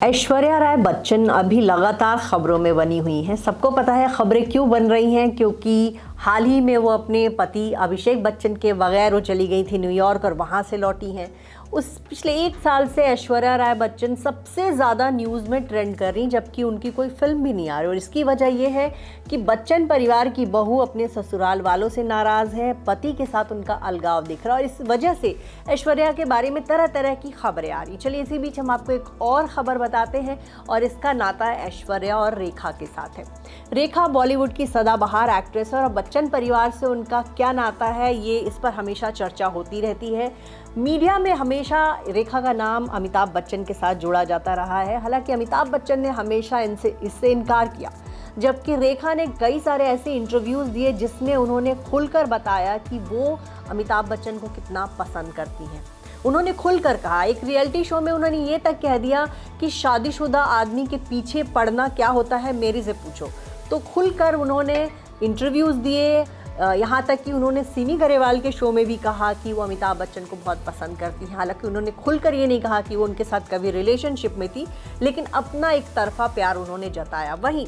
ऐश्वर्या राय बच्चन अभी लगातार खबरों में बनी हुई हैं। सबको पता है खबरें क्यों बन रही हैं, क्योंकि हाल ही में वो अपने पति अभिषेक बच्चन के बगैर वो चली गई थी न्यूयॉर्क और वहाँ से लौटी हैं। उस पिछले 1 साल से ऐश्वर्या राय बच्चन सबसे ज़्यादा न्यूज़ में ट्रेंड कर रही, जबकि उनकी कोई फिल्म भी नहीं आ रही। और इसकी वजह ये है कि बच्चन परिवार की बहू अपने ससुराल वालों से नाराज़ है, पति के साथ उनका अलगाव दिख रहा है और इस वजह से ऐश्वर्या के बारे में तरह तरह की खबरें आ रही। चलिए इसी बीच हम आपको एक और खबर बताते हैं और इसका नाता ऐश्वर्या और रेखा के साथ है। रेखा बॉलीवुड की सदाबहार एक्ट्रेस है और बच्चन परिवार से उनका क्या नाता है, ये इस पर हमेशा चर्चा होती रहती है। मीडिया में हमेशा रेखा का नाम अमिताभ बच्चन के साथ जोड़ा जाता रहा है। हालांकि अमिताभ बच्चन ने हमेशा इससे इनकार किया, जबकि रेखा ने कई सारे ऐसे इंटरव्यूज़ दिए जिसमें उन्होंने खुलकर बताया कि वो अमिताभ बच्चन को कितना पसंद करती हैं। उन्होंने खुलकर कहा, एक रियलिटी शो में उन्होंने ये तक कह दिया कि शादीशुदा आदमी के पीछे पड़ना क्या होता है मेरे से पूछो। तो खुलकर उन्होंने इंटरव्यूज़ दिए, यहाँ तक कि उन्होंने सिमी गरेवाल के शो में भी कहा कि वो अमिताभ बच्चन को बहुत पसंद करती हैं। हालांकि उन्होंने खुलकर ये नहीं कहा कि वो उनके साथ कभी रिलेशनशिप में थी, लेकिन अपना एक तरफा प्यार उन्होंने जताया। वहीं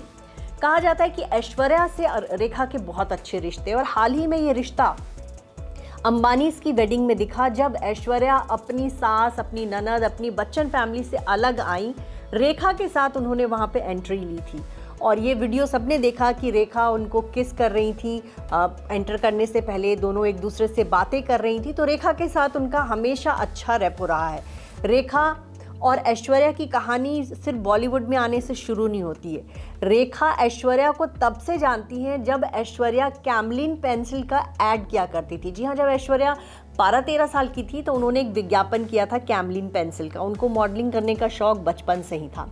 कहा जाता है कि ऐश्वर्या से रेखा के बहुत अच्छे रिश्ते, और हाल ही में ये रिश्ता अंबानीज की वेडिंग में दिखा, जब ऐश्वर्या अपनी सास, अपनी ननद, अपनी बच्चन फैमिली से अलग आई। रेखा के साथ उन्होंने वहाँ पे एंट्री ली थी और ये वीडियो सबने देखा कि रेखा उनको किस कर रही थी। एंटर करने से पहले दोनों एक दूसरे से बातें कर रही थी। तो रेखा के साथ उनका हमेशा अच्छा रैपो रहा है। रेखा और ऐश्वर्या की कहानी सिर्फ बॉलीवुड में आने से शुरू नहीं होती है। रेखा ऐश्वर्या को तब से जानती हैं जब ऐश्वर्या कैमलिन पेंसिल का ऐड किया करती थी। जी हाँ, जब ऐश्वर्या 12-13 साल की थी तो उन्होंने एक विज्ञापन किया था कैमलिन पेंसिल का। उनको मॉडलिंग करने का शौक बचपन से ही था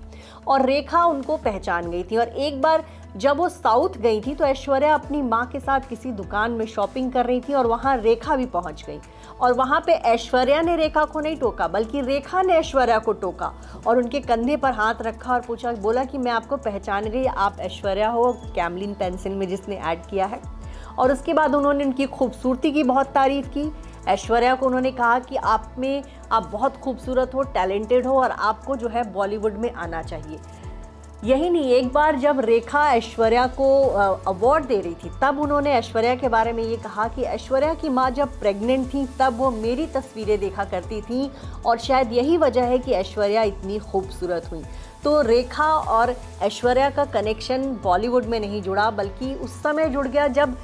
और रेखा उनको पहचान गई थी। और एक बार जब वो साउथ गई थी तो ऐश्वर्या अपनी माँ के साथ किसी दुकान में शॉपिंग कर रही थी और वहाँ रेखा भी पहुँच गई। और वहाँ पे ऐश्वर्या ने रेखा को नहीं टोका, बल्कि रेखा ने ऐश्वर्या को टोका और उनके कंधे पर हाथ रखा और पूछा, बोला कि मैं आपको पहचान गई, आप ऐश्वर्या हो कैमलिन पेंसिल में जिसने ऐड किया है। और उसके बाद उन्होंने उनकी खूबसूरती की बहुत तारीफ़ की। ऐश्वर्या को उन्होंने कहा कि आप बहुत खूबसूरत हो, टैलेंटेड हो और आपको जो है बॉलीवुड में आना चाहिए। यही नहीं, एक बार जब रेखा ऐश्वर्या को अवार्ड दे रही थी तब उन्होंने ऐश्वर्या के बारे में ये कहा कि ऐश्वर्या की माँ जब प्रेग्नेंट थी तब वो मेरी तस्वीरें देखा करती थी और शायद यही वजह है कि ऐश्वर्या इतनी खूबसूरत हुई। तो रेखा और ऐश्वर्या का कनेक्शन बॉलीवुड में नहीं जुड़ा, बल्कि उस समय जुड़ गया जब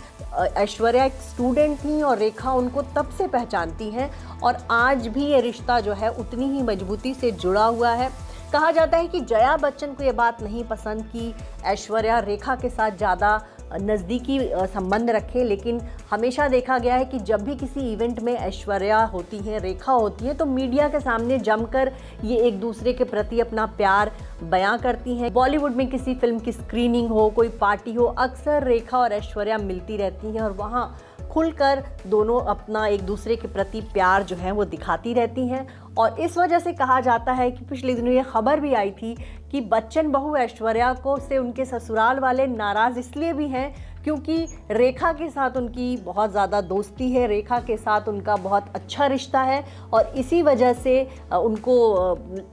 ऐश्वर्या एक स्टूडेंट थी और रेखा उनको तब से पहचानती हैं। और आज भी ये रिश्ता जो है उतनी ही मजबूती से जुड़ा हुआ है। कहा जाता है कि जया बच्चन को ये बात नहीं पसंद कि ऐश्वर्या रेखा के साथ ज़्यादा नज़दीकी संबंध रखे, लेकिन हमेशा देखा गया है कि जब भी किसी इवेंट में ऐश्वर्या होती है, रेखा होती है, तो मीडिया के सामने जमकर ये एक दूसरे के प्रति अपना प्यार बयां करती हैं। बॉलीवुड में किसी फिल्म की स्क्रीनिंग हो, कोई पार्टी हो, अक्सर रेखा और ऐश्वर्या मिलती रहती हैं और वहाँ खुलकर दोनों अपना एक दूसरे के प्रति प्यार जो है वो दिखाती रहती हैं। और इस वजह से कहा जाता है कि पिछले दिनों ये खबर भी आई थी कि बच्चन बहू ऐश्वर्या को से उनके ससुराल वाले नाराज़ इसलिए भी हैं क्योंकि रेखा के साथ उनकी बहुत ज़्यादा दोस्ती है, रेखा के साथ उनका बहुत अच्छा रिश्ता है और इसी वजह से उनको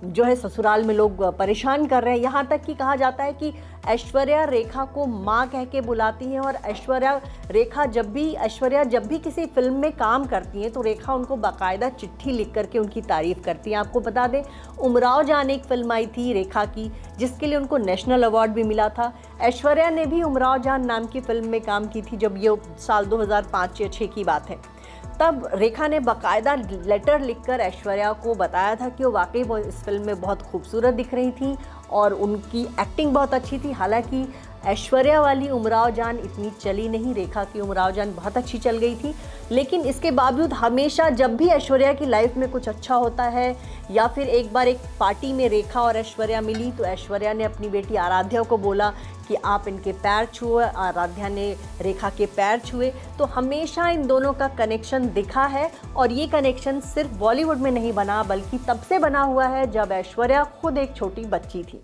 जो है ससुराल में लोग परेशान कर रहे हैं। यहाँ तक कि कहा जाता है कि ऐश्वर्या रेखा को माँ कह के बुलाती हैं और ऐश्वर्या जब भी किसी फिल्म में काम करती हैं तो रेखा उनको बाकायदा चिट्ठी लिख करके उनकी तारीफ़ करती हैं। आपको बता दें, उमराव जान एक फिल्म आई थी रेखा की जिसके लिए उनको नेशनल अवार्ड भी मिला था। ऐश्वर्या ने भी उमराव जान नाम की फिल्म में काम की थी जब ये साल 2005 या 2006 की बात है। तब रेखा ने बाकायदा लेटर लिखकर ऐश्वर्या को बताया था कि वो वाकई वो इस फिल्म में बहुत खूबसूरत दिख रही थी और उनकी एक्टिंग बहुत अच्छी थी। हालांकि ऐश्वर्या वाली उमराव जान इतनी चली नहीं, रेखा की उमराव जान बहुत अच्छी चल गई थी। लेकिन इसके बावजूद हमेशा जब भी ऐश्वर्या की लाइफ में कुछ अच्छा होता है या फिर एक बार एक पार्टी में रेखा और ऐश्वर्या मिली तो ऐश्वर्या ने अपनी बेटी आराध्या को बोला कि आप इनके पैर छुए, आराध्या ने रेखा के पैर छुए। तो हमेशा इन दोनों का कनेक्शन दिखा है और ये कनेक्शन सिर्फ बॉलीवुड में नहीं बना बल्कि तब से बना हुआ है जब ऐश्वर्या खुद एक छोटी बच्ची थी।